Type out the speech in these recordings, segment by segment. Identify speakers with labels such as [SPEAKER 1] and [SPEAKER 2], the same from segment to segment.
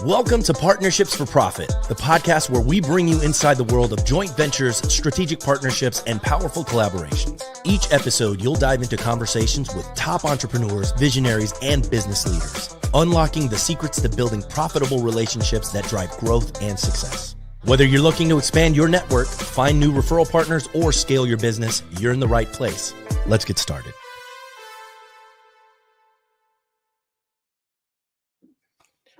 [SPEAKER 1] Welcome to Partnerships for Profit, the podcast where we bring you inside the world of joint ventures, strategic partnerships, and powerful collaborations. Each episode, you'll dive into conversations with top entrepreneurs, visionaries, and business leaders, unlocking the secrets to building profitable relationships that drive growth and success. Whether you're looking to expand your network, find new referral partners, or scale your business, you're in the right place. Let's get started.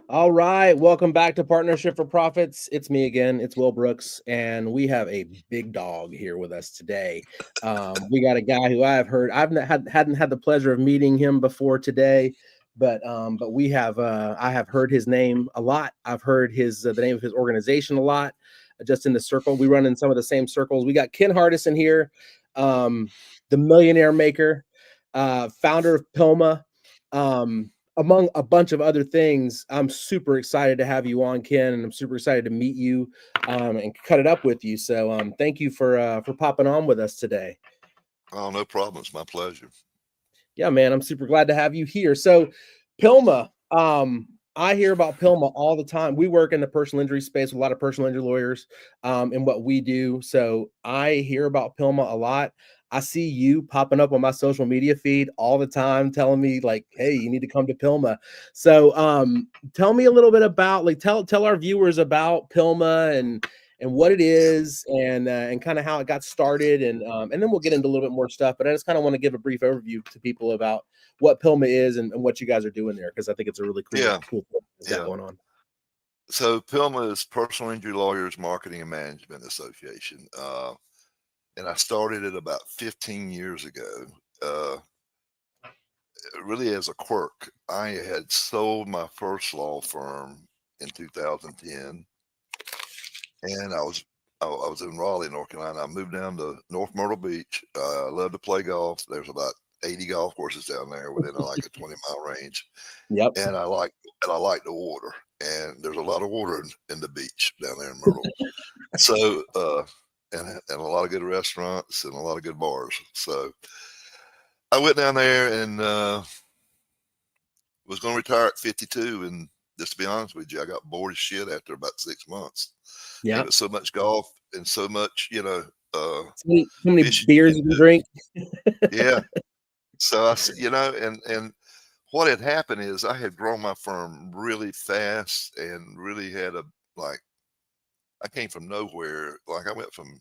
[SPEAKER 2] All right, welcome back to Partnership for Profits. It's me again. It's Will Brooks, and we have a big dog here with us today. We got a guy who hadn't had the pleasure of meeting him before today, but we have I have heard his name a lot. I've heard the name of his organization a lot, just in the circle. We run in some of the same circles. We got Ken Hardison here, the Millionaire Maker, founder of PILMMA. Among a bunch of other things. I'm super excited to have you on, Ken, and I'm super excited to meet you and cut it up with you. So thank you for popping on with us today.
[SPEAKER 3] Oh, no problem. It's my pleasure.
[SPEAKER 2] Yeah, man, I'm super glad to have you here. So PILMMA, I hear about PILMMA all the time. We work in the personal injury space with a lot of personal injury lawyers in what we do. So I hear about PILMMA a lot. I see you popping up on my social media feed all the time telling me like, hey, you need to come to PILMMA. So tell me a little bit about, like, tell our viewers about PILMMA and what it is and kind of how it got started. And then we'll get into a little bit more stuff. But I just kind of want to give a brief overview to people about what PILMMA is and what you guys are doing there, because I think it's a really cool thing going on.
[SPEAKER 3] So PILMMA is Personal Injury Lawyers Marketing and Management Association. And I started it about 15 years ago, really as a quirk. I had sold my first law firm in 2010, and I was in Raleigh, North Carolina. I moved down to North Myrtle Beach. I love to play golf. There's about 80 golf courses down there within like a 20-mile range.
[SPEAKER 2] Yep.
[SPEAKER 3] And I like the water, and there's a lot of water in the beach down there in Myrtle. So, and a lot of good restaurants and a lot of good bars. So I went down there and was going to retire at 52. And just to be honest with you, I got bored as shit after about 6 months.
[SPEAKER 2] Yeah.
[SPEAKER 3] It was so much golf and so much,
[SPEAKER 2] so many beers you can drink.
[SPEAKER 3] Yeah. So and what had happened is I had grown my firm really fast and really had I came from nowhere. Like I went from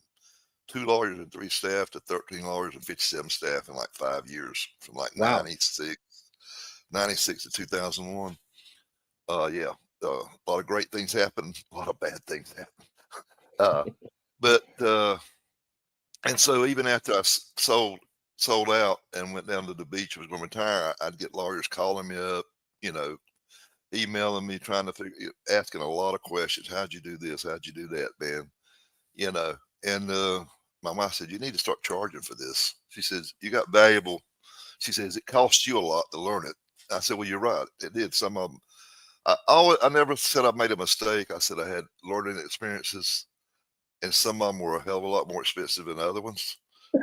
[SPEAKER 3] 2 lawyers and 3 staff to 13 lawyers and 57 staff in like 5 years, from like 96 to 2001. Yeah, a lot of great things happened, a lot of bad things happened. And so even after I sold out and went down to the beach, was going to retire, I'd get lawyers calling me up, emailing me, asking a lot of questions. How'd you do this? How'd you do that, man? And my wife said, you need to start charging for this. She says, you got valuable. She says, it costs you a lot to learn it. I said, well, you're right. It did. Some of them, I never said I made a mistake. I said I had learning experiences, and some of them were a hell of a lot more expensive than other ones.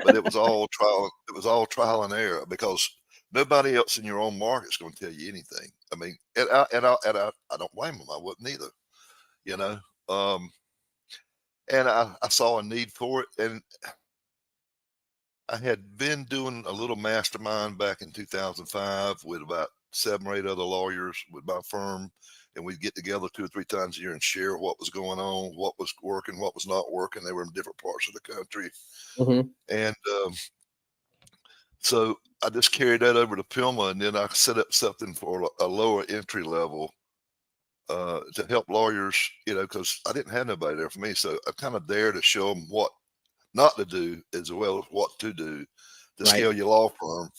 [SPEAKER 3] But it was all trial. It was all trial and error, because nobody else in your own market is going to tell you anything. I mean, and I don't blame them. I wouldn't either, And I saw a need for it, and I had been doing a little mastermind back in 2005 with about 7 or 8 other lawyers with my firm, and we'd get together 2 or 3 times a year and share what was going on, what was working, what was not working. They were in different parts of the country.
[SPEAKER 2] Mm-hmm.
[SPEAKER 3] And so I just carried that over to PILMMA, and then I set up something for a lower entry level to help lawyers, because I didn't have nobody there for me. So I kind of there to show them what not to do as well as what to do to scale your law firm.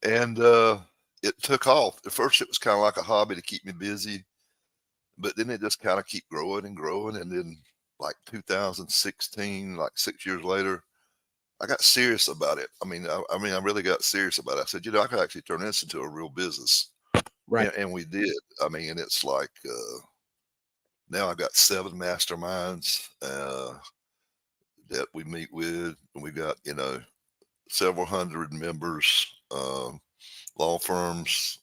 [SPEAKER 3] And it took off. At first, it was kind of like a hobby to keep me busy, but then it just kind of keep growing and growing. And then like 2016, like 6 years later, I got serious about it. I mean, I really got serious about it. I said, I could actually turn this into a real business.
[SPEAKER 2] Right.
[SPEAKER 3] And we did. I mean, and it's like, now I've got 7 masterminds that we meet with, and we got, several hundred members, law firms,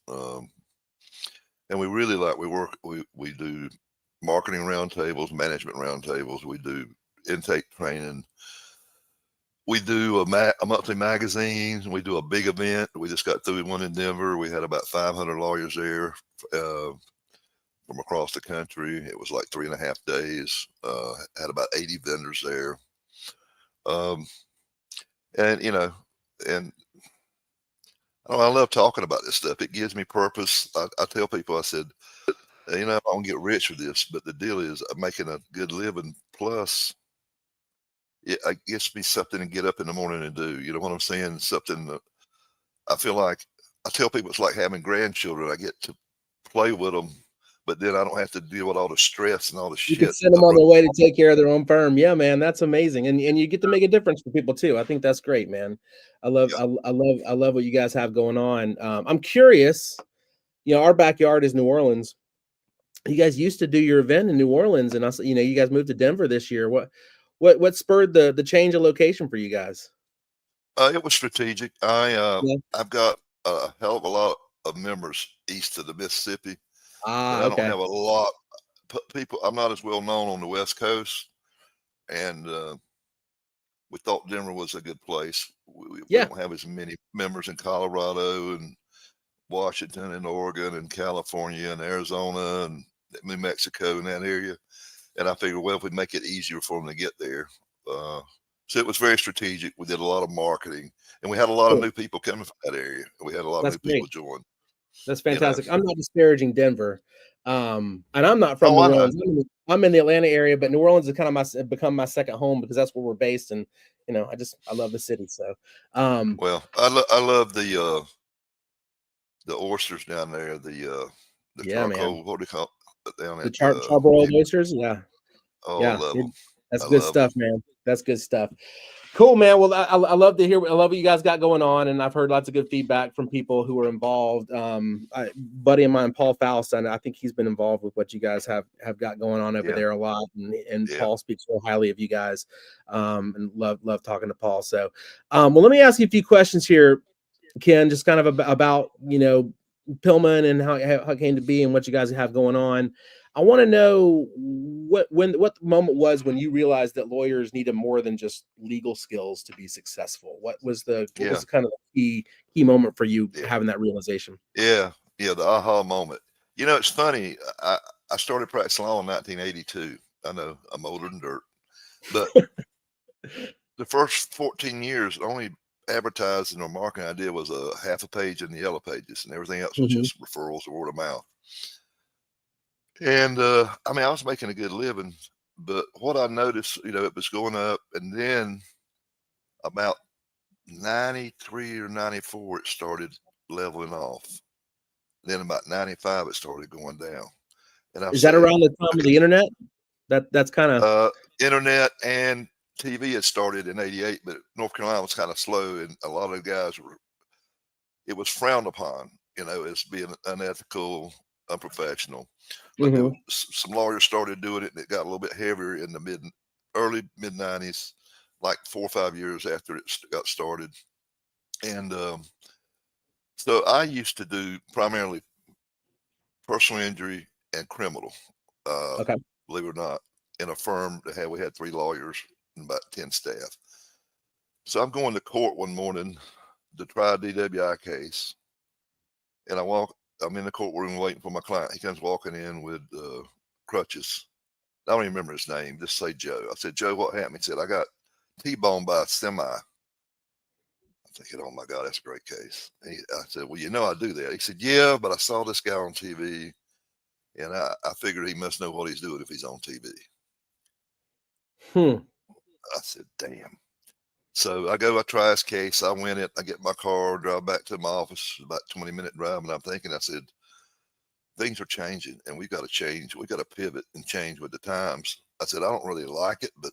[SPEAKER 3] And we really we do marketing roundtables, management roundtables. We do intake training. We do a monthly magazine. We do a big event. We just got through one in Denver. We had about 500 lawyers there from across the country. It was like 3.5 days. Had about 80 vendors there. And and I love talking about this stuff. It gives me purpose. I tell people, I said, I'm gonna get rich with this, but the deal is I'm making a good living. Plus, it gets me something to get up in the morning and do. You know what I'm saying? Something that I feel like I tell people it's like having grandchildren. I get to play with them, but then I don't have to deal with all the stress and all the
[SPEAKER 2] You
[SPEAKER 3] shit.
[SPEAKER 2] can send them on their way to take care of their own firm. Yeah, man, that's amazing, and you get to make a difference for people too. I think that's great, man. I love what you guys have going on. I'm curious. Our backyard is New Orleans. You guys used to do your event in New Orleans, and you guys moved to Denver this year. What spurred the change of location for you guys?
[SPEAKER 3] It was strategic.
[SPEAKER 2] Yeah.
[SPEAKER 3] I've got a hell of a lot of members east of the Mississippi, and I don't
[SPEAKER 2] Okay.
[SPEAKER 3] have a lot people. I'm not as well known on the West Coast, and we thought Denver was a good place. We don't have as many members in Colorado and Washington and Oregon and California and Arizona and New Mexico in that area. And I figured, well, if we make it easier for them to get there. So it was very strategic. We did a lot of marketing, and we had a lot of new people coming from that area. We had a lot of new people join.
[SPEAKER 2] That's fantastic. I'm not disparaging Denver. And I'm not from New
[SPEAKER 3] I
[SPEAKER 2] Orleans. I'm in the Atlanta area, but New Orleans has kind of become my second home because that's where we're based. And, I love the city. So,
[SPEAKER 3] well, I love the oysters down there, the charcoal,
[SPEAKER 2] man.
[SPEAKER 3] what do you call it down
[SPEAKER 2] The
[SPEAKER 3] at
[SPEAKER 2] charbroiled oysters. Yeah.
[SPEAKER 3] Oh,
[SPEAKER 2] Yeah.
[SPEAKER 3] I love them.
[SPEAKER 2] That's good stuff, man. That's good stuff. Cool, man. Well, I love to hear. I love what you guys got going on, and I've heard lots of good feedback from people who are involved. Buddy of mine, Paul Faust, I think he's been involved with what you guys have got going on over there a lot, and Paul speaks so highly of you guys, and love talking to Paul. So, well, let me ask you a few questions here, Ken, just kind of about PILMMA and how it came to be and what you guys have going on. I want to know what the moment was when you realized that lawyers needed more than just legal skills to be successful. What was kind of the key moment for you having that realization?
[SPEAKER 3] Yeah, the aha moment. It's funny. I started practicing law in 1982. I know I'm older than dirt, but the first 14 years, only advertising or marketing I did was a half a page in the yellow pages, and everything else was just referrals or word of mouth. And I was making a good living, but what I noticed, it was going up, and then about 93 or 94, it started leveling off. Then about 95, it started going down. And
[SPEAKER 2] Is that around the time of the internet? That's kind of
[SPEAKER 3] internet and TV had started in 88, but North Carolina was kind of slow, and a lot of the guys it was frowned upon, as being unethical, unprofessional. But some lawyers started doing it, and it got a little bit heavier in the early mid 90s, like 4 or 5 years after it got started. And so I used to do primarily personal injury and criminal. Believe it or not, in a firm that we had 3 lawyers and about 10 staff. So I'm going to court one morning to try a DWI case, and I'm in the courtroom waiting for my client. He comes walking in with crutches. I don't even remember his name. Just say Joe. I said, Joe, what happened? He said, I got T-boned by a semi. I'm thinking, oh my God, that's a great case. I said, well, I do that. He said, yeah, but I saw this guy on TV, and I figured he must know what he's doing if he's on TV. I said, damn. So I try his case. I win it. I get my car, drive back to my office, about 20-minute drive. And I'm thinking, I said, things are changing, and we've got to change. We got to pivot and change with the times. I said, I don't really like it, but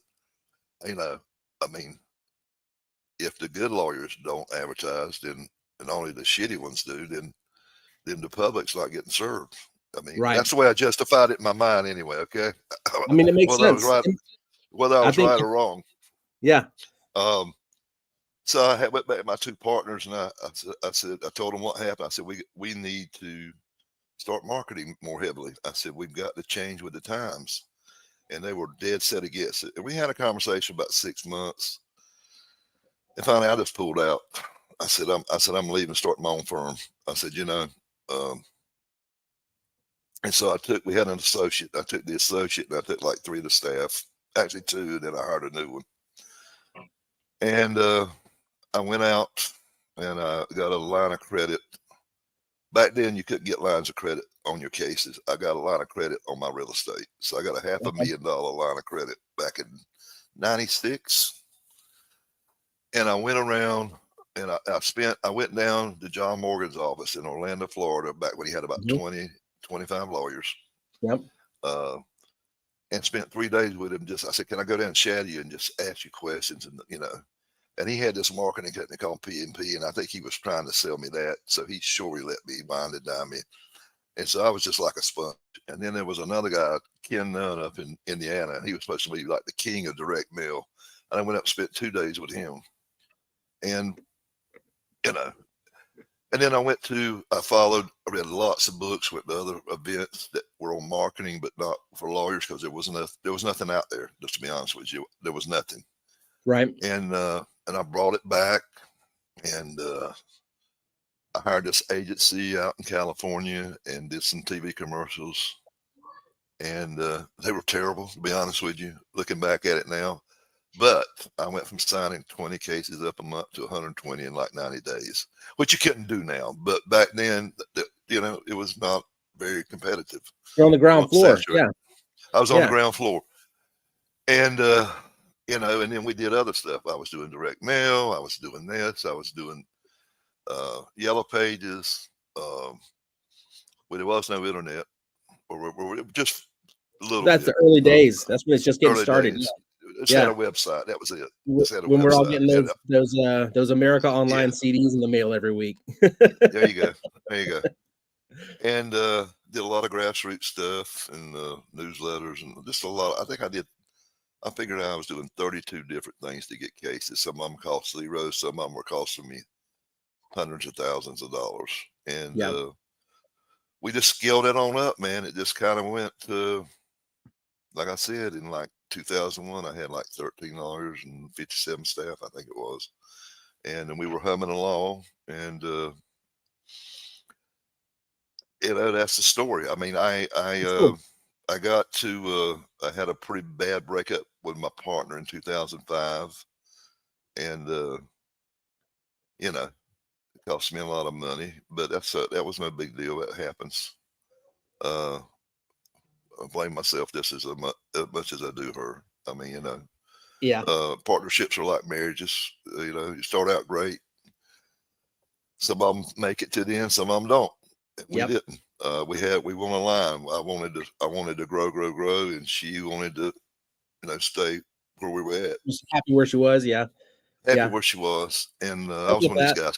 [SPEAKER 3] if the good lawyers don't advertise, then and only the shitty ones do, then the public's not getting served. That's the way I justified it in my mind anyway. Okay.
[SPEAKER 2] It makes sense.
[SPEAKER 3] Whether I was right or wrong.
[SPEAKER 2] Yeah.
[SPEAKER 3] So I went back to my 2 partners, and I told them what happened. I said, we need to start marketing more heavily. I said, we've got to change with the times. And they were dead set against it. And we had a conversation about 6 months. And finally, I just pulled out. I said, I'm leaving, starting my own firm. I said, and so we had an associate. I took the associate and I took like 3 of the staff, actually 2, and then I hired a new one. And I went out and I got a line of credit. Back then, you couldn't get lines of credit on your cases. I got a line of credit on my real estate. So I got a $500,000 line of credit back in 96. And I went around and I went down to John Morgan's office in Orlando, Florida, back when he had about 20, 25 lawyers.
[SPEAKER 2] Yep.
[SPEAKER 3] And spent 3 days with him. I said, can I go down and shadow you and just ask you questions? And, and he had this marketing company called P&P, and I think he was trying to sell me that. So he surely let me wind and dime me. And so I was just like a sponge. And then there was another guy, Ken Nunn, up in Indiana, and he was supposed to be like the king of direct mail. And I went up and spent 2 days with him. And, and then I read lots of books, went to other events that were on marketing, but not for lawyers, because there was nothing out there, just to be honest with you. There was nothing.
[SPEAKER 2] Right.
[SPEAKER 3] And I brought it back, and I hired this agency out in California and did some TV commercials, and they were terrible, to be honest with you, looking back at it now. But I went from signing 20 cases up a month to 120 in like 90 days, which you couldn't do now. But back then, it was not very competitive.
[SPEAKER 2] You're on the ground floor. Yeah.
[SPEAKER 3] I was on the ground floor. And, and then we did other stuff. I was doing direct mail. I was doing this. I was doing yellow pages. There was no internet. Or just a little
[SPEAKER 2] That's
[SPEAKER 3] bit.
[SPEAKER 2] the early days. That's when it's just getting started.
[SPEAKER 3] Just had a website. That was it.
[SPEAKER 2] When we're all getting those America Online CDs in the mail every week.
[SPEAKER 3] There you go. And did a lot of grassroots stuff and newsletters and just a lot. I figured I was doing 32 different things to get cases. Some of them cost 0. Some of them were costing me hundreds of thousands of dollars. And we just scaled it on up, man. It just kind of went to, like I said, in like 2001, I had like 13 lawyers and 57 staff, I think it was. And then we were humming along, and that's the story. I mean, I got to, I had a pretty bad breakup with my partner in 2005, and it cost me a lot of money, but that was no big deal. That happens. I blame myself just as much as I do her. I mean, partnerships are like marriages. You start out great. Some of them make it to the end. Some of them don't. We didn't. We won a line. I wanted to grow, and she wanted to, stay where we were at.
[SPEAKER 2] Just happy where she was. Yeah.
[SPEAKER 3] Happy where she was, and I was one of these guys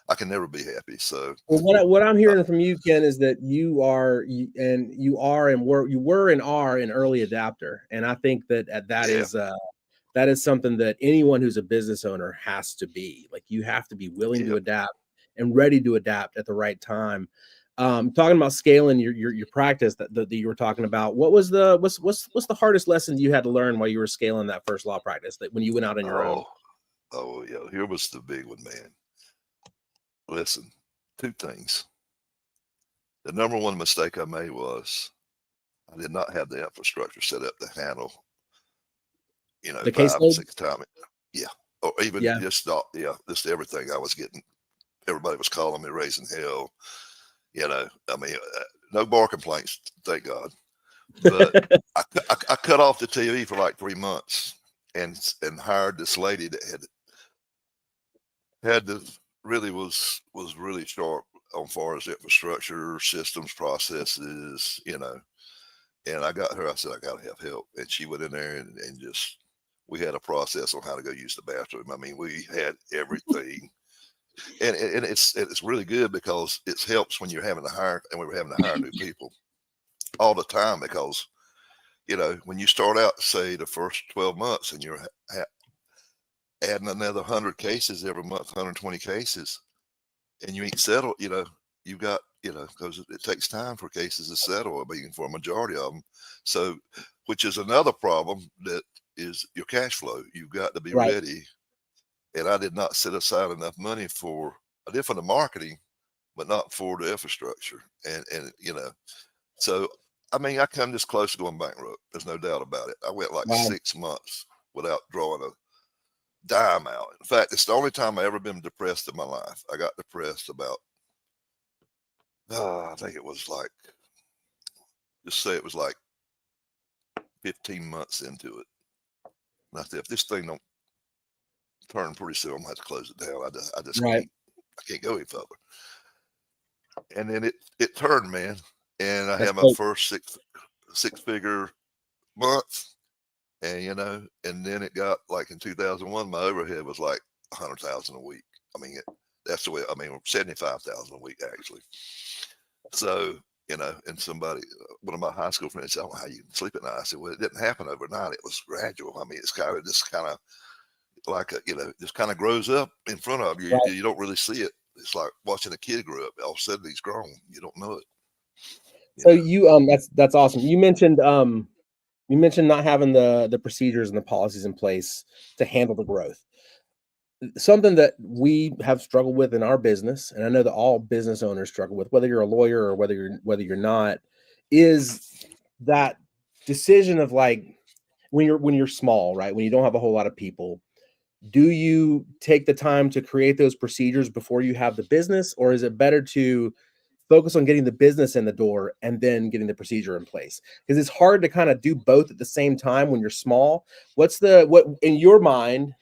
[SPEAKER 3] I can never be happy. So,
[SPEAKER 2] well, what I'm hearing from you, Ken, is that you were and are an early adapter, and I think that is something that anyone who's a business owner has to be. Like, you have to be willing to adapt and ready to adapt at the right time. Talking about scaling your practice that you were talking about, what's the hardest lesson you had to learn while you were scaling that first law practice, that when you went out on your own?
[SPEAKER 3] Oh yeah, here was the big one, man. Listen, 2 things. The number one mistake I made was I did not have the infrastructure set up to handle,
[SPEAKER 2] the
[SPEAKER 3] 5 or 6 times. Or even just everything I was getting. Everybody was calling me raising hell. I mean, no bar complaints, thank God. But I cut off the TV for like 3 months and hired this lady that really was really sharp on far as infrastructure, systems, processes, and I got her. I said, I got to have help. And she went in there and just, we had a process on how to go use the bathroom. I mean, we had everything. And it's really good because it helps when you're having to hire, and we were having to hire new people all the time, because, when you start out, say the first 12 months and you're adding another 100 cases every month, 120 cases, and you ain't settled, you got, because it takes time for cases to settle. I mean, for a majority of them. So, which is another problem, that is your cash flow. You've got to be
[SPEAKER 2] Right.
[SPEAKER 3] ready. And I did not set aside enough money I did for the marketing, but not for the infrastructure. And so, I mean, I come this close to going bankrupt. There's no doubt about it. I went like
[SPEAKER 2] Wow.
[SPEAKER 3] 6 months without drawing a dime out. In fact, it's the only time I ever been depressed in my life. I got depressed about, I think it was like, just say it was like 15 months into it. And I said, if this thing don't turn pretty soon, I'm gonna have to close it down. I just
[SPEAKER 2] Right.
[SPEAKER 3] can't go any further. And then it turned, man. And I
[SPEAKER 2] That's
[SPEAKER 3] had my
[SPEAKER 2] great.
[SPEAKER 3] first six-figure month. And and then it got like in 2001, my overhead was like 100,000 a week. I mean, that's the way. I mean, 75,000 a week actually. So and somebody, one of my high school friends, said, "I don't know how you can sleep at night." I said, "Well, it didn't happen overnight. It was gradual. I mean, it's kind of just kind of like just kind of grows up in front of you.
[SPEAKER 2] Right.
[SPEAKER 3] You don't really see it. It's like watching a kid grow up. All of a sudden, he's grown. You don't know it.
[SPEAKER 2] So that's awesome. You mentioned not having the procedures and the policies in place to handle the growth. Something that we have struggled with in our business, and I know that all business owners struggle with, whether you're a lawyer or whether you're not, is that decision of like when you're small, right? When you don't have a whole lot of people, do you take the time to create those procedures before you have the business, or is it better to focus on getting the business in the door and then getting the procedure in place? Because it's hard to kind of do both at the same time when you're small. What in your mind,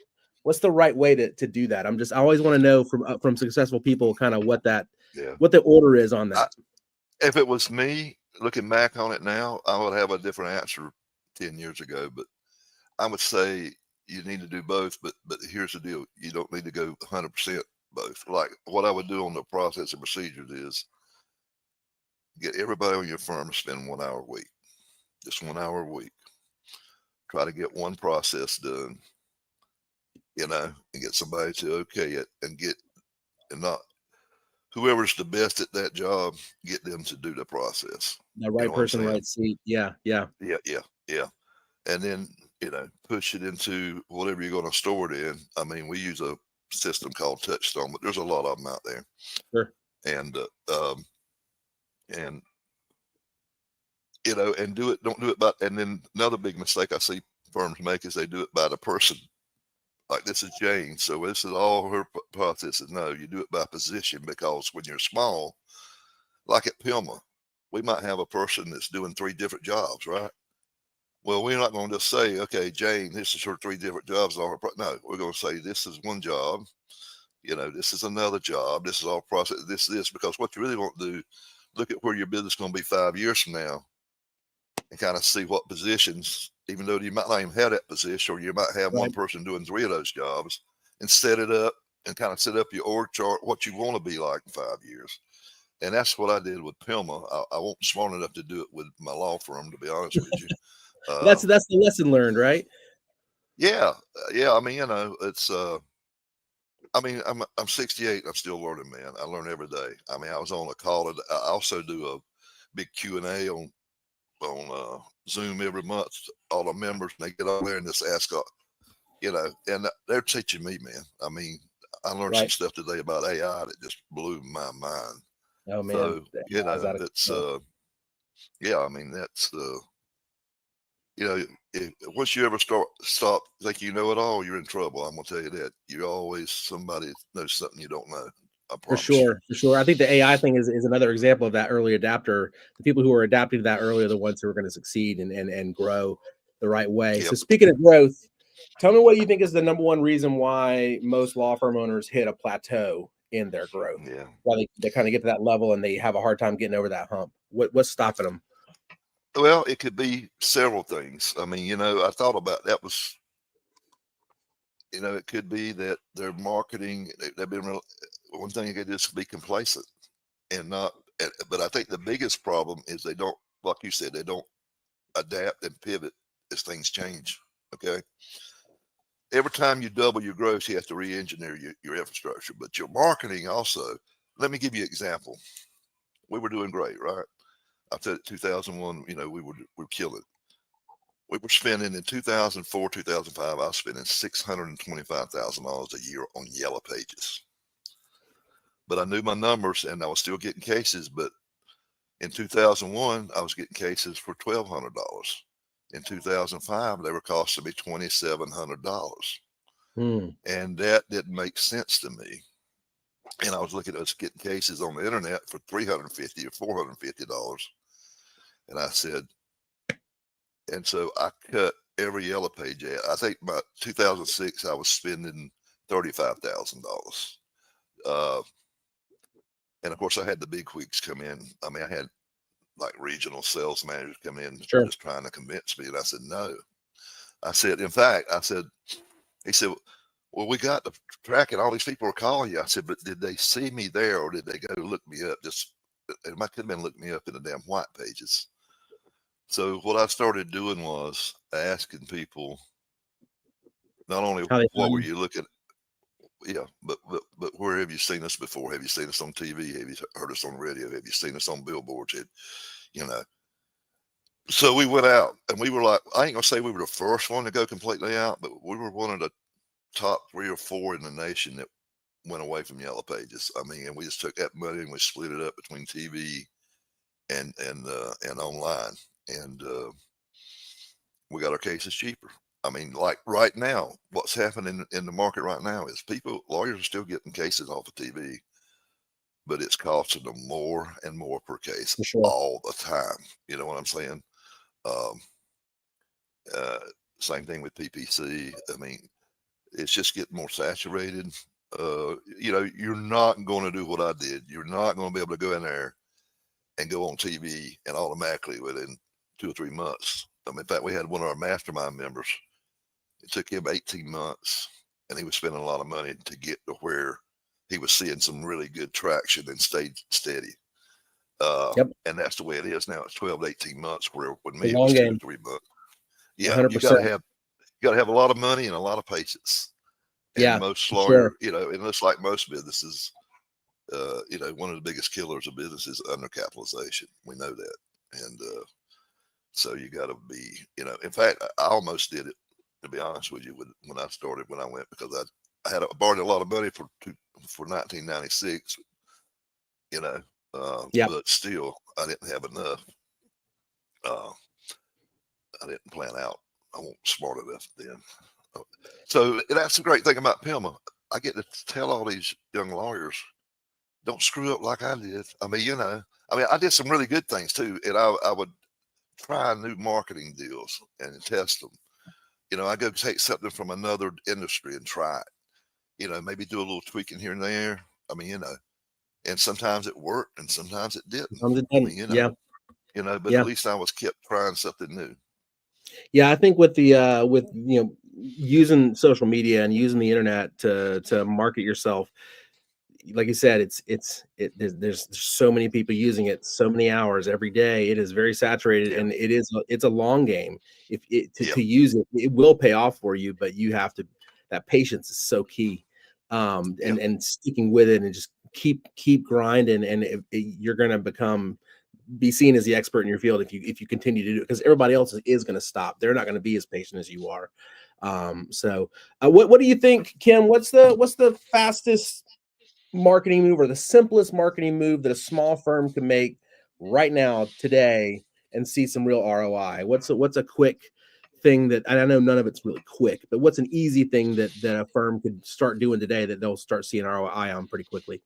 [SPEAKER 2] what's the right way to do that? I always want to know from successful people kind of what
[SPEAKER 3] Yeah.
[SPEAKER 2] the order is on that.
[SPEAKER 3] If it was me looking back on it now, I would have a different answer 10 years ago. But I would say you need to do both. But here's the deal: you don't need to go 100% both. Like what I would do on the process and procedures is get everybody on your firm to spend 1 hour a week, just 1 hour a week. Try to get one process done, and get somebody to okay it and not whoever's the best at that job, get them to do the process.
[SPEAKER 2] The
[SPEAKER 3] You
[SPEAKER 2] right
[SPEAKER 3] know what I'm
[SPEAKER 2] person,
[SPEAKER 3] saying?
[SPEAKER 2] right seat. Yeah, yeah.
[SPEAKER 3] Yeah. And then, push it into whatever you're going to store it in. I mean, we use a system called Touchstone, but there's a lot of them out there.
[SPEAKER 2] Sure.
[SPEAKER 3] And, and, and don't do it by, and then another big mistake I see firms make is they do it by the person. Like this is Jane. So this is all her processes. No, you do it by position, because when you're small, like at PILMMA, we might have a person that's doing 3 different jobs, right? Well, we're not going to just say, okay, Jane, this is her 3 different jobs. No, we're going to say this is one job. This is another job. This is all process. This, because what you really want to do, look at where your business is going to be 5 years from now, and kind of see what positions, even though you might not even have that position, or you might have one
[SPEAKER 2] Right.
[SPEAKER 3] person doing 3 of those jobs, and set it up and kind of set up your org chart, what you want to be like in 5 years. And that's what I did with PILMMA. I wasn't smart enough to do it with my law firm, to be honest with you.
[SPEAKER 2] That's the lesson learned, right?
[SPEAKER 3] Yeah. I mean, it's, I mean, I'm 68. I'm still learning, man. I learn every day. I mean, I was on a call. I also do a big Q&A on Zoom every month. All the members, and they get on there and just ask, and they're teaching me, man. I mean, I learned some
[SPEAKER 2] Right.
[SPEAKER 3] stuff today about AI that just blew my mind.
[SPEAKER 2] Oh man.
[SPEAKER 3] So,
[SPEAKER 2] Is that
[SPEAKER 3] it's, yeah, I mean, that's, once you ever stop think you know it all, you're in trouble. I'm gonna tell you that. You always somebody knows something you don't know. I
[SPEAKER 2] For
[SPEAKER 3] promise you.
[SPEAKER 2] sure, for sure. I think the AI thing is another example of that early adapter. The people who are adapting to that early are the ones who are going to succeed and grow the right way. So
[SPEAKER 3] Yep.
[SPEAKER 2] speaking of growth, tell me what you think is the number one reason why most law firm owners hit a plateau in their growth.
[SPEAKER 3] Yeah.
[SPEAKER 2] Why they kind of get to that level and they have a hard time getting over that hump. What's stopping them?
[SPEAKER 3] Well, it could be several things. I mean, I thought about that was, it could be that their marketing, they've been one thing, it could just be complacent and not, but I think the biggest problem is they don't, like you said, they don't adapt and pivot as things change. Okay. Every time you double your growth, you have to re-engineer your infrastructure, but your marketing also. Let me give you an example. we were doing great, right? I said 2001, you know, we were killing. We were spending in 2004, 2005. I was spending $625,000 a year on Yellow Pages. But I knew my numbers, and I was still getting cases. But in 2001, I was getting cases for $1,200. In 2005, they were costing me $2,700, and that didn't make sense to me. And I was looking at us getting cases on the internet for $350 or $450, and I said, and so I cut every Yellow Page ad. I think by 2006, I was spending $35,000. And of course, I had the big wigs come in. I mean, I had like regional sales managers come in just trying to convince me. And I said, no. I said, in fact, he said, well, we got the tracking. All these people are calling you. I said, but did they see me there or did they go look me up? It might could have been looking me up in the damn white pages. So what I started doing was asking people not only what were you looking at, but where have you seen us before? Have you seen us on TV? Have you heard us on radio? Have you seen us on billboards? You know. So we went out and we were like, I ain't gonna say we were the first one to go completely out, but we were one of the top 3 or 4 in the nation that went away from Yellow Pages. I mean, and we just took that money and we split it up between TV and online. And we got our cases cheaper. I mean, like right now, what's happening in the market right now is lawyers are still getting cases off of TV, but it's costing them more and more per case all the time. You know what I'm saying? Same thing with PPC. I mean, it's just getting more saturated. You know, you're not going to do what I did. You're not going to be able to go in there and go on TV and automatically within 2 or 3 months. I mean, in fact, we had one of our mastermind members. It took him 18 months, and he was spending a lot of money to get to where he was seeing some really good traction and stayed steady. And that's the way it is now. It's 12 to 18 months, where with me it was 2 to 3 months. Yeah, 100%. you got to have a lot of money and a lot of patience. And most lawyers, you know, and it's like most businesses, you know, one of the biggest killers of business is undercapitalization. We know that. And so you got to be, you know, in fact, I almost did it, to be honest with you, when I went, because I borrowed a lot of money for 1996, you know, but still I didn't have enough. I didn't plan out. I wasn't smart enough then. So that's the great thing about PILMMA. I get to tell all these young lawyers, don't screw up like I did. I mean, you know, I did some really good things too. And I would try new marketing deals and test them. You know, I go take something from another industry and try it. You know, maybe do a little tweaking here and there. I mean, you know, and sometimes it worked and sometimes it didn't. I mean, you know, but at least I was kept trying something new.
[SPEAKER 2] Yeah, I think with the with you know, using social media and using the internet to market yourself, like you said, there's so many people using it, so many hours every day. It is very saturated, and it's a long game. To use it, it will pay off for you, but you have to. That patience is so key, and sticking with it and just keep grinding, and you're going to be seen as the expert in your field if you continue to do it, because everybody else is going to stop. They're not going to be as patient as you are. So what do you think, Ken? What's the fastest marketing move or the simplest marketing move that a small firm can make right now today and see some real ROI? What's a quick thing that, and I know none of it's really quick, but what's an easy thing that a firm could start doing today that they'll start seeing ROI on pretty quickly?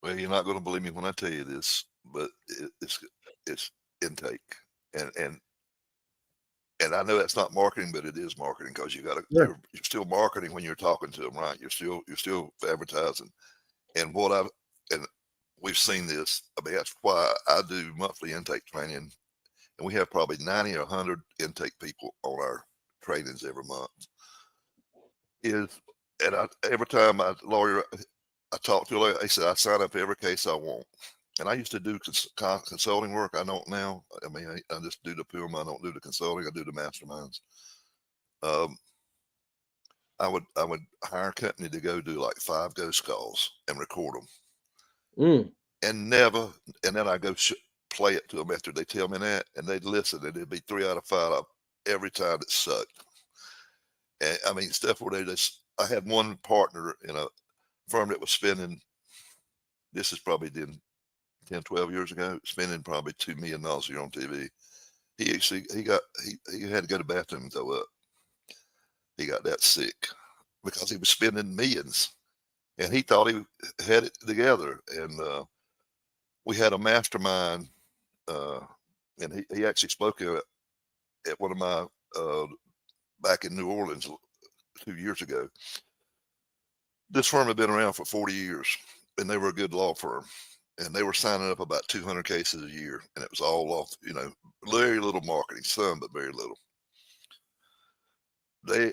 [SPEAKER 3] Well, you're not going to believe me when I tell you this, but it's intake, and I know that's not marketing, but it is marketing, because you're still marketing when you're talking to them, right? You're still advertising, and we've seen this. I mean, that's why I do monthly intake training, and we have probably 90 or 100 intake people on our trainings every month. Every time I talk to a lawyer, they said I sign up for every case I want. And I used to do consulting work. I don't now. I mean, I just do the PILMMA. I don't do the consulting. I do the masterminds. I would hire a company to go do like 5 ghost calls and record them. and never, and then I go play it to them after they tell me that, and they'd listen, and it'd be 3 out of 5 every time it sucked. And I mean, stuff where they just, I had one partner in a firm that was spending, this is probably 10, 12 years ago, spending probably $2 million a year on TV. He actually, he had to go to the bathroom and throw up. He got that sick because he was spending millions, and he thought he had it together. And we had a mastermind, and he actually spoke at one of my back in New Orleans 2 years ago. This firm had been around for 40 years, and they were a good law firm, and they were signing up about 200 cases a year, and it was all off, very little marketing, some, but very little. I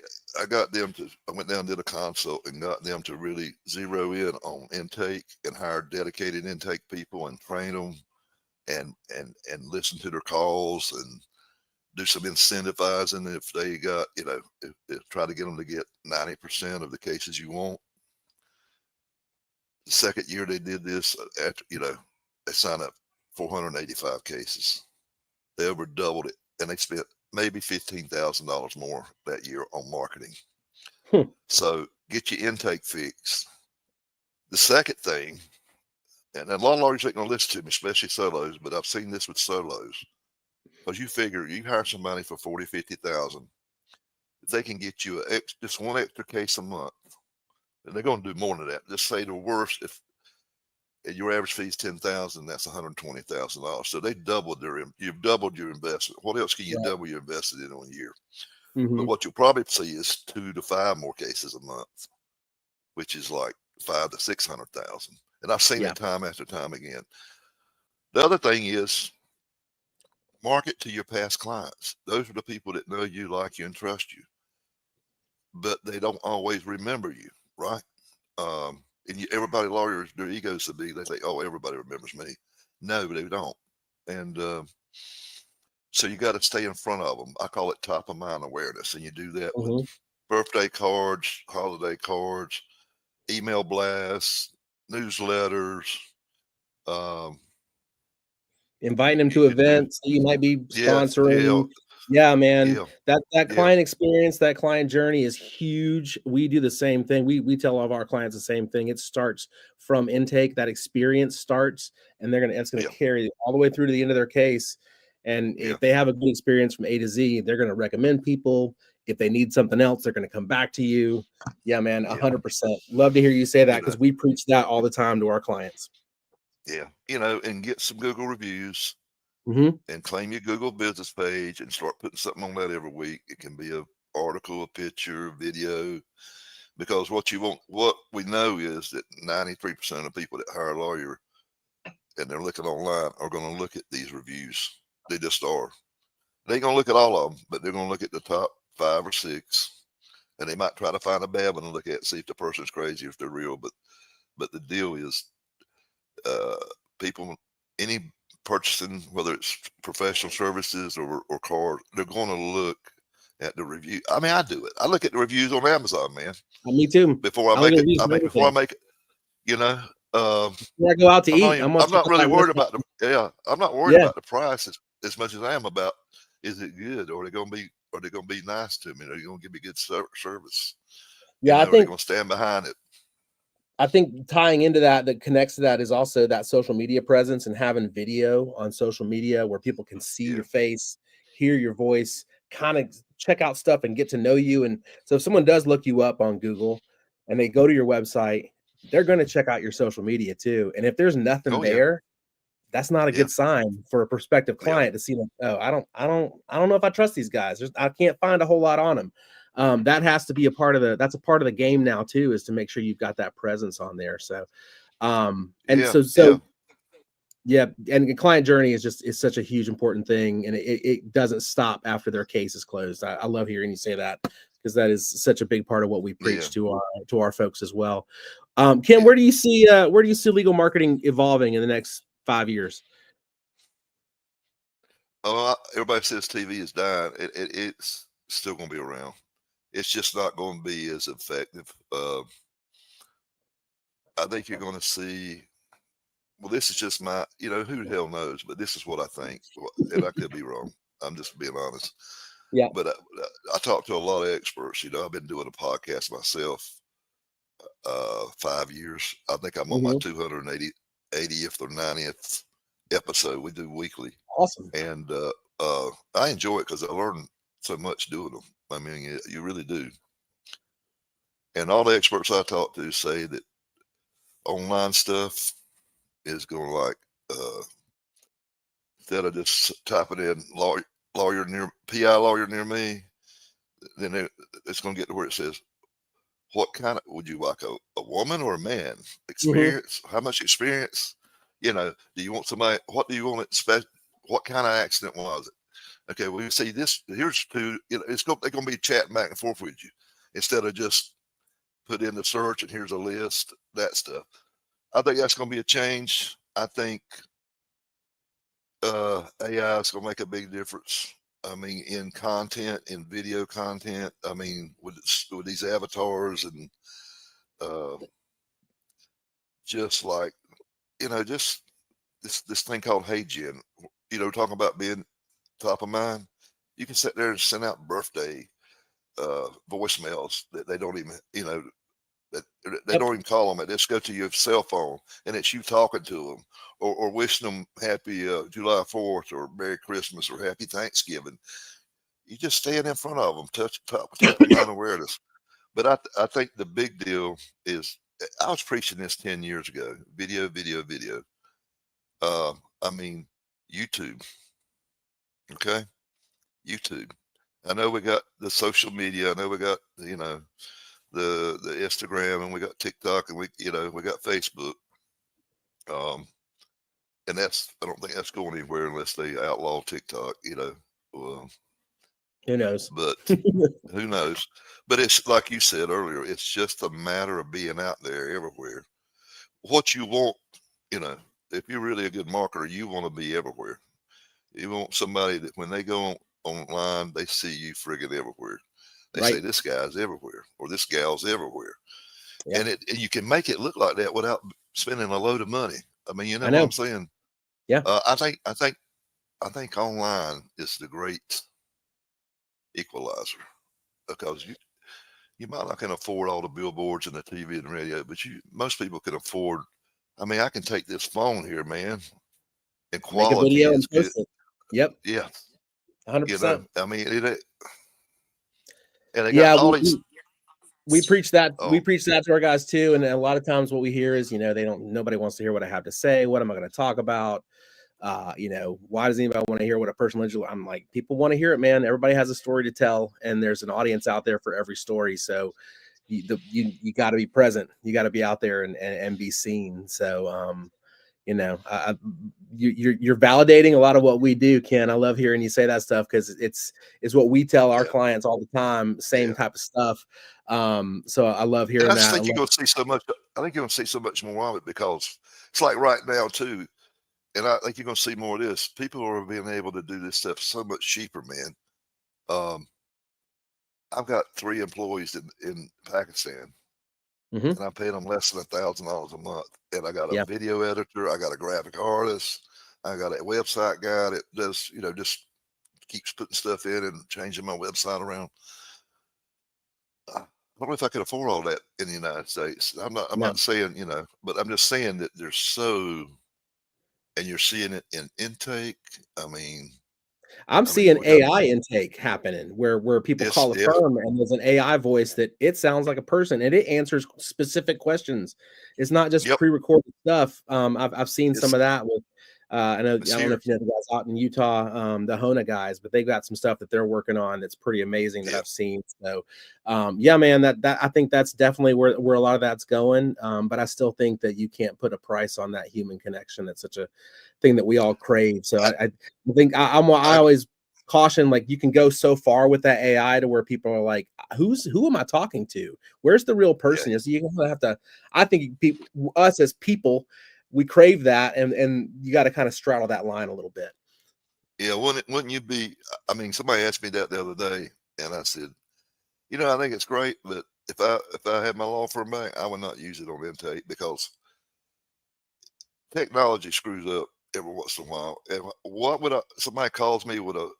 [SPEAKER 3] went down and did a consult and got them to really zero in on intake and hire dedicated intake people and train them and listen to their calls and do some incentivizing if they got, try to get them to get 90% of the cases you want. The second year they did this, after, they signed up 485 cases. They over doubled it, and they spent maybe $15,000 more that year on marketing. So get your intake fixed. The second thing, and a lot of lawyers ain't gonna listen to me, especially solos, but I've seen this with solos. Because you figure you hire somebody for 40, 50,000, if they can get you just one extra case a month, and they're gonna do more than that. Just say the worst, if your average fee is 10,000, that's $120,000. So you've doubled your investment. What else can you double your invested in a year? But what you'll probably see is 2 to 5 more cases a month, which is like 500 to 600,000. And I've seen it time after time again. The other thing is market to your past clients. Those are the people that know you, like you, and trust you, but they don't always remember you, right? Everybody, lawyers, their egos to be, they say, oh, everybody remembers me. No, they don't. And so you got to stay in front of them. I call it top of mind awareness. And you do that with birthday cards, holiday cards, email blasts, newsletters.
[SPEAKER 2] Inviting them to events you might be sponsoring. Yeah, man. That client experience, that client journey is huge. We do the same thing. We tell all of our clients the same thing. It starts from intake. That experience starts, and it's going to carry all the way through to the end of their case. And if they have a good experience from A to Z, they're going to recommend people. If they need something else, they're going to come back to you. Yeah, man, 100%. Love to hear you say that, because we preach that all the time to our clients.
[SPEAKER 3] Yeah, and get some Google reviews. And claim your Google business page and start putting something on that every week. It can be an article, a picture, video, because what we know is that 93% of people that hire a lawyer and they're looking online are going to look at these reviews. They just are. They ain't going to look at all of them, but they're going to look at the top 5 or 6, and they might try to find a bad one and look at, see if the person's crazy, if they're real. But the deal is, people, any purchasing, whether it's professional services or cars, they're going to look at the review. I mean, I do it. I look at the reviews on Amazon, man.
[SPEAKER 2] Me too.
[SPEAKER 3] Before I make it, before I make it,
[SPEAKER 2] I go out to eat.
[SPEAKER 3] I'm not really worried about I'm not worried about the price as much as I am about, is it good, or are they going to be nice to me? Are they going to give me good service?
[SPEAKER 2] Yeah, I think
[SPEAKER 3] they're going to stand behind it.
[SPEAKER 2] I think tying into that connects to that is also that social media presence, and having video on social media where people can see your face, hear your voice, kind of check out stuff and get to know you. And so if someone does look you up on Google and they go to your website, they're going to check out your social media too. And if there's nothing there, that's not a good sign for a prospective client to see them. Oh, I don't know if I trust these guys. I can't find a whole lot on them. That has to be a part of the game now too, is to make sure you've got that presence on there. So, and and client journey is such a huge important thing, and it doesn't stop after their case is closed. I love hearing you say that, because that is such a big part of what we preach to our folks as well. Ken, where do you see legal marketing evolving in the next 5 years?
[SPEAKER 3] Everybody says TV is dying. It's still going to be around. It's just not going to be as effective. I think you're going to see well, this is just my, who the hell knows, but this is what I think, and I could be wrong. I'm just being honest.
[SPEAKER 2] Yeah.
[SPEAKER 3] But I talk to a lot of experts. I've been doing a podcast myself 5 years. I think I'm on my
[SPEAKER 2] Mhm.
[SPEAKER 3] 280th or 90th episode. We do weekly,
[SPEAKER 2] Awesome.
[SPEAKER 3] and I enjoy it because I learn so much doing them. I mean, you really do. And all the experts I talk to say that online stuff is going to instead of just typing in PI lawyer near me, then it's going to get to where it says, what kind of, would you like a woman or a man?
[SPEAKER 2] Mhm.
[SPEAKER 3] Experience? How much experience? Do you want somebody, what do you want to expect? What kind of accident was it? Okay, well, you see this, here's two, they're going to be chatting back and forth with you instead of just put in the search and here's a list, that stuff. I think that's going to be a change. I think AI is going to make a big difference. I mean, in content, in video content. I mean, with these avatars and just like just this thing called Hey Gen. Talking about being top of mind. You can sit there and send out birthday voicemails that they don't even that they
[SPEAKER 2] Yep.
[SPEAKER 3] don't even call them. They just go to your cell phone, and it's you talking to them, or wishing them happy July 4th, or Merry Christmas, or Happy Thanksgiving. You just stand in front of them, top of mind awareness. But I think the big deal is I was preaching this 10 years ago. Video, video, video. I mean, YouTube. Okay, YouTube. I know we got the social media. I know we got the Instagram, and we got TikTok, and we got Facebook. Um, and I don't think that's going anywhere unless they outlaw TikTok.
[SPEAKER 2] Who knows?
[SPEAKER 3] But who knows? But it's like you said earlier. It's just a matter of being out there everywhere. What you want, you know, if you're really a good marketer, you want to be everywhere. You want somebody that when they go online, they see you friggin' everywhere. They say
[SPEAKER 2] Right.
[SPEAKER 3] this guy's everywhere or this gal's everywhere,
[SPEAKER 2] Yeah.
[SPEAKER 3] and you can make it look like that without spending a load of money. I mean, you know
[SPEAKER 2] I
[SPEAKER 3] what
[SPEAKER 2] know.
[SPEAKER 3] I'm saying?
[SPEAKER 2] Yeah.
[SPEAKER 3] I think online is the great equalizer because you might not can afford all the billboards and the TV and the radio, but most people can afford. I mean, I can take this phone here, man, and
[SPEAKER 2] Make a
[SPEAKER 3] quality
[SPEAKER 2] video
[SPEAKER 3] is
[SPEAKER 2] and
[SPEAKER 3] good.
[SPEAKER 2] post it. Yep.
[SPEAKER 3] Yeah,
[SPEAKER 2] 100%.
[SPEAKER 3] I mean, and they got
[SPEAKER 2] Yeah.
[SPEAKER 3] all these.
[SPEAKER 2] We preach that. We
[SPEAKER 3] Oh,
[SPEAKER 2] preach that to our guys too. And a lot of times what we hear is, nobody wants to hear what I have to say. What am I going to talk about? Why does anybody want to hear what a personal injury? I'm like, people want to hear it, man. Everybody has a story to tell, and there's an audience out there for every story. So you got to be present. You got to be out there and be seen. So you're validating a lot of what we do, Ken. I love hearing you say that stuff because it's what we tell our
[SPEAKER 3] yeah,
[SPEAKER 2] clients all the time. Same
[SPEAKER 3] yeah.
[SPEAKER 2] type of stuff. So I love
[SPEAKER 3] And
[SPEAKER 2] hearing
[SPEAKER 3] I just
[SPEAKER 2] that.
[SPEAKER 3] think you're going to see so much. I think you're going to see so much more of it because it's like right now too. And I think you're going to see more of this. People are being able to do this stuff so much cheaper, man. Um, I've got 3 employees in Pakistan,
[SPEAKER 2] Mhm.
[SPEAKER 3] and I'm paying them less than $1,000 a month. And I got a
[SPEAKER 2] Yeah.
[SPEAKER 3] video editor, I got a graphic artist, I got a website guy that does, just keeps putting stuff in and changing my website around. I don't know if I could afford all that in the United States. I'm
[SPEAKER 2] No.
[SPEAKER 3] not saying, but I'm just saying that there's and you're seeing it in intake. I mean,
[SPEAKER 2] I'm seeing
[SPEAKER 3] we got
[SPEAKER 2] AI intake happening where people call a
[SPEAKER 3] yeah,
[SPEAKER 2] firm and there's an AI voice that it sounds like a person and it answers specific questions. It's not just
[SPEAKER 3] yep,
[SPEAKER 2] pre-recorded stuff. I've seen some
[SPEAKER 3] it's
[SPEAKER 2] of that with I
[SPEAKER 3] it's
[SPEAKER 2] don't know
[SPEAKER 3] here.
[SPEAKER 2] if you know the guys out in Utah, the Hona guys, but they've got some stuff that they're working on that's pretty amazing that
[SPEAKER 3] Yeah,
[SPEAKER 2] I've seen. So yeah, man, that I think that's definitely where a lot of that's going. But I still think that you can't put a price on that human connection. That's such a thing that we all crave. So
[SPEAKER 3] I,
[SPEAKER 2] I think I
[SPEAKER 3] I
[SPEAKER 2] always caution, like, you can go so far with that AI to where people are like, who am I talking to? Where's the real
[SPEAKER 3] yeah,
[SPEAKER 2] person? So you have to, I think us as people, we crave that, and you got to kind of straddle that line a little bit.
[SPEAKER 3] yeah. Wouldn't you be? I mean, somebody asked me that the other day, and I said, I think it's great, but if I had my law firm back, I would not use it on intake because technology screws up every once in a while. And what would somebody calls me with a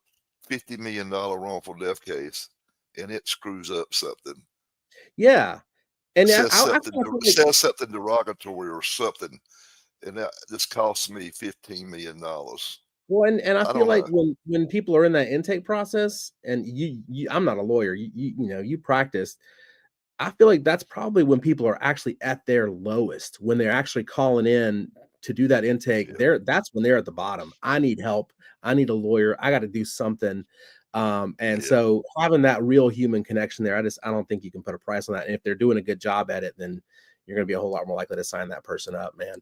[SPEAKER 3] $50 million wrongful death case, and it screws up something.
[SPEAKER 2] Yeah. And
[SPEAKER 3] Says
[SPEAKER 2] I
[SPEAKER 3] something,
[SPEAKER 2] feel like,
[SPEAKER 3] says something derogatory or something, and that just costs me $15 million.
[SPEAKER 2] well, and I
[SPEAKER 3] I
[SPEAKER 2] feel
[SPEAKER 3] don't
[SPEAKER 2] like
[SPEAKER 3] know.
[SPEAKER 2] when people are in that intake process, and I'm not a lawyer, you practiced. I feel like that's probably when people are actually at their lowest, when they're actually calling in to do that intake.
[SPEAKER 3] Yeah,
[SPEAKER 2] That's when they're at the bottom. I need help. I need a lawyer. I got to do something. And
[SPEAKER 3] yeah.
[SPEAKER 2] so having that real human connection there, I don't think you can put a price on that. And if they're doing a good job at it, then you're going to be a whole lot more likely to sign that person up, man.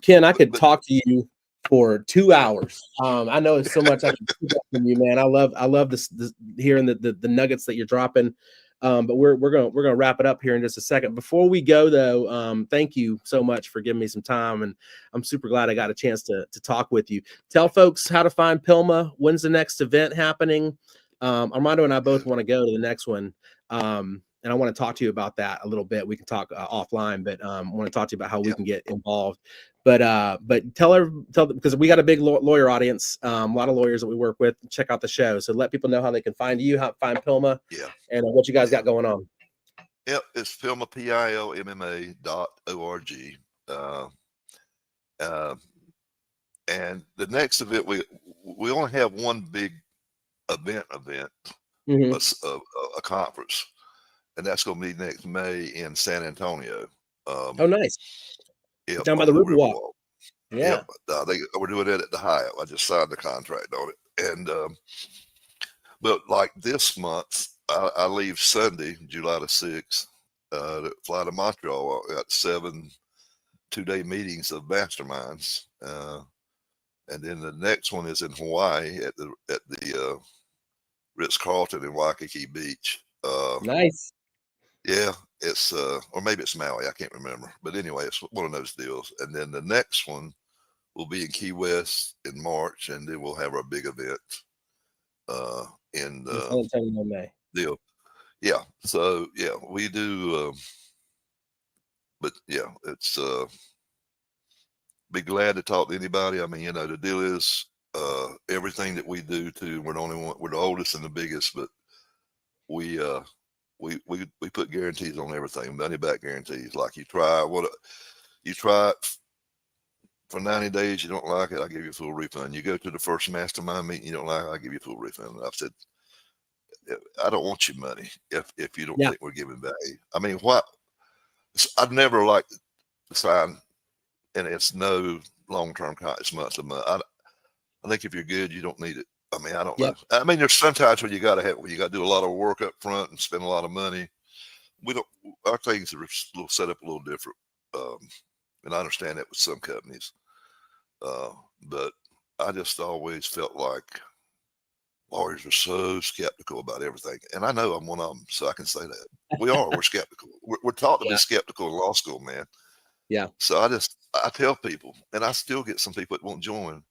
[SPEAKER 2] Ken, I could
[SPEAKER 3] But
[SPEAKER 2] talk to you for 2 hours. I know it's so much I can pick up from you, man. I love this hearing the nuggets that you're dropping. But we're gonna wrap it up here in just a second. Before we go though, thank you so much for giving me some time, and I'm super glad I got a chance to talk with you. Tell folks how to find PILMMA. When's the next event happening? Armando and I both want to go to the next one. And I want to talk to you about that a little bit. We can talk offline, but I want to talk to you about how we
[SPEAKER 3] yeah,
[SPEAKER 2] can get involved. But tell because we got a big lawyer audience, a lot of lawyers that we work with. Check out the show. So let people know how they can find you, how to find PILMMA,
[SPEAKER 3] yeah,
[SPEAKER 2] and what you guys
[SPEAKER 3] yeah.
[SPEAKER 2] got going on.
[SPEAKER 3] Yep, it's PILMMA, PILMMA.org. Uh, uh, and the next event, we only have one big event,
[SPEAKER 2] Mm-hmm.
[SPEAKER 3] a conference, and that's going to be next May in San Antonio.
[SPEAKER 2] Oh, nice.
[SPEAKER 3] Yep,
[SPEAKER 2] Down by
[SPEAKER 3] on
[SPEAKER 2] the
[SPEAKER 3] the
[SPEAKER 2] Riverwalk.
[SPEAKER 3] Riverwalk.
[SPEAKER 2] Yeah.
[SPEAKER 3] Yep, we're doing it at the Hyatt. I just signed the contract on it, and but like this month, I leave Sunday, July the 6th, to fly to Montreal. I got 7 2-day meetings of masterminds, and then the next one is in Hawaii at the Ritz-Carlton in Waikiki Beach.
[SPEAKER 2] Nice.
[SPEAKER 3] Yeah, it's or maybe it's Maui. I can't remember, but anyway, it's one of those deals. And then the next one will be in Key West in March, and then we'll have our big event in
[SPEAKER 2] San Antonio, May.
[SPEAKER 3] deal. Yeah, so yeah, we do. But yeah, it's be glad to talk to anybody. I mean, the deal is everything that we do too. We're the only one. We're the oldest and the biggest, but we put guarantees on everything, money back guarantees. Like you try it for 90 days, you don't like it, I'll give you a full refund. You go to the first mastermind meeting, you don't like it, I'll give you a full refund. And I've said, I don't want your money if you don't
[SPEAKER 2] Yeah.
[SPEAKER 3] think we're giving value. I mean, I'd never like to sign, and it's no long-term contract, it's month to month. I think if you're good, you don't need it. I mean, I don't know. I mean, there's sometimes when you got to do a lot of work up front and spend a lot of money. Our things are set up a little different. And I understand that with some companies. But I just always felt like lawyers are so skeptical about everything. And I know I'm one of them, so I can say that. We're skeptical. We're taught to be skeptical in law school, man.
[SPEAKER 2] Yeah.
[SPEAKER 3] So I tell people, and I still get some people that won't join.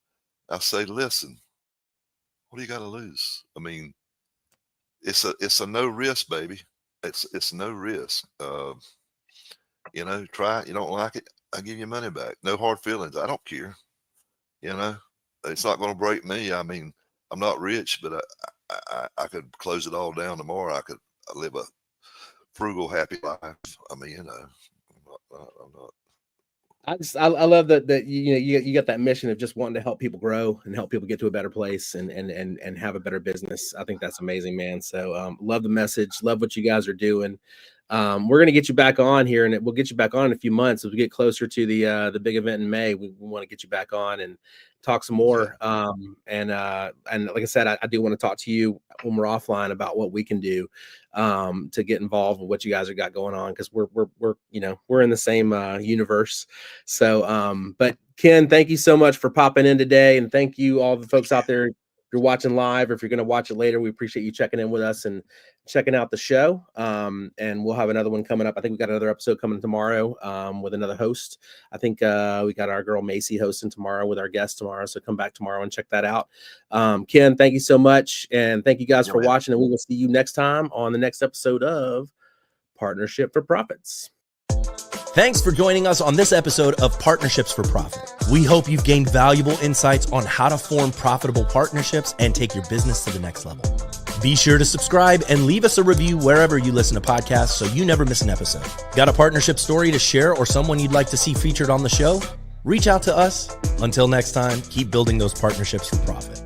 [SPEAKER 3] I say, listen, what do you got to lose? I mean, it's a no risk, baby. It's no risk. Try it. You don't like it, I'll give you money back. No hard feelings. I don't care. It's not going to break me. I mean, I'm not rich, but I could close it all down tomorrow. I could live a frugal, happy life. I mean, I'm not.
[SPEAKER 2] I love that you got that mission of just wanting to help people grow and help people get to a better place and have a better business. I think that's amazing, man. So love the message, love what you guys are doing. We're gonna get you back on here, and we'll get you back on in a few months as we get closer to the big event in May. We want to get you back on and talk some more. And like I said, I do want to talk to you when we're offline about what we can do to get involved with what you guys have got going on, because we're in the same universe. So but Ken, thank you so much for popping in today, and thank you all the folks out there. If you're watching live or if you're going to watch it later, we appreciate you checking in with us and checking out the show. And we'll have another one coming up. I think we got another episode coming tomorrow with another host. I think we got our girl Macy hosting tomorrow with our guest tomorrow. So come back tomorrow and check that out. Ken, thank you so much. And thank you guys for watching. And we will see you next time on the next episode of Partnership for Profits.
[SPEAKER 1] Thanks for joining us on this episode of Partnerships for Profit. We hope you've gained valuable insights on how to form profitable partnerships and take your business to the next level. Be sure to subscribe and leave us a review wherever you listen to podcasts so you never miss an episode. Got a partnership story to share or someone you'd like to see featured on the show? Reach out to us. Until next time, keep building those partnerships for profit.